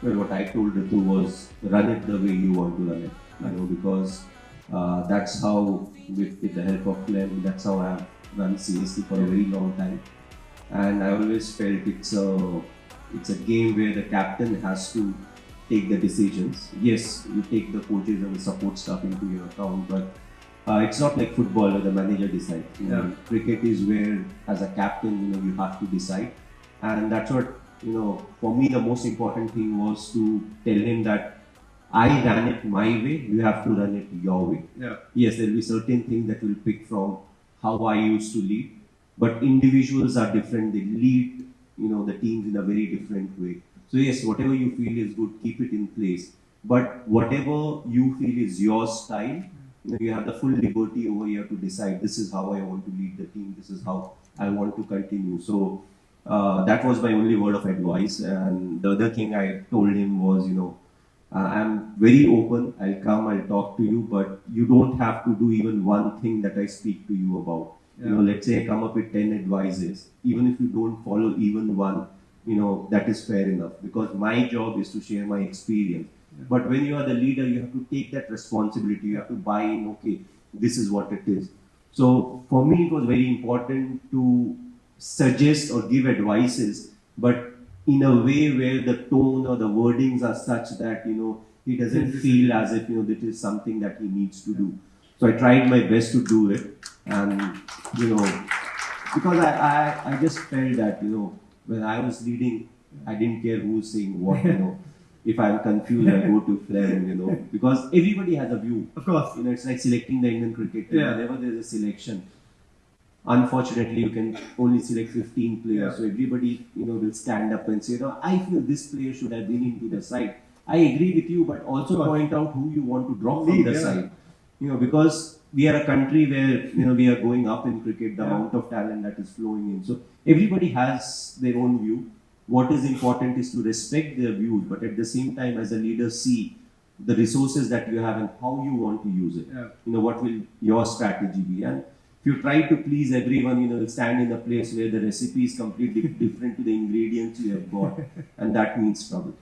Well, what I told Ritu was run it the way you want to run it. Because that's how, with the help of Clem, that's how I've run CSC for a very long time. And I always felt it's a game where the captain has to take the decisions. Yes, you take the coaches and the support staff into your account, but it's not like football where the manager decides. Cricket is where, as a captain, you have to decide, and that's what For me, the most important thing was to tell him that I ran it my way. You have to run it your way. Yes, there will be certain things that will pick from how I used to lead, but individuals are different. They lead, the teams in a very different way. So yes, whatever you feel is good, keep it in place. But whatever you feel is your style, you have the full liberty over here to decide. This is how I want to lead the team. This is how I want to continue. So that was my only word of advice. And the other thing I told him was, I'm very open. I'll come, I'll talk to you, but you don't have to do even one thing that I speak to you about. Let's say I come up with 10 advices. Even if you don't follow even one, that is fair enough, because my job is to share my experience. But when you are the leader, you have to take that responsibility. You have to buy in, okay, this is what it is. So for me, it was very important to suggest or give advices, but in a way where the tone or the wordings are such that he doesn't feel as if this is something that he needs to do. So I tried my best to do it, and because I just felt that when I was leading, I didn't care who's saying what. If I'm confused, I go to Flem, because everybody has a view. Of course. It's like selecting the Indian cricket team. Whenever there's a selection, unfortunately, you can only select 15 players. So everybody, will stand up and say, I feel this player should have been into the side. I agree with you, but also point out who you want to drop from the side. Because we are a country where, we are going up in cricket, the amount of talent that is flowing in. So everybody has their own view. What is important is to respect their views, but at the same time, as a leader, see the resources that you have and how you want to use it. What will your strategy be? And if you try to please everyone, you'll stand in a place where the recipe is completely different to the ingredients you have got, and that means trouble.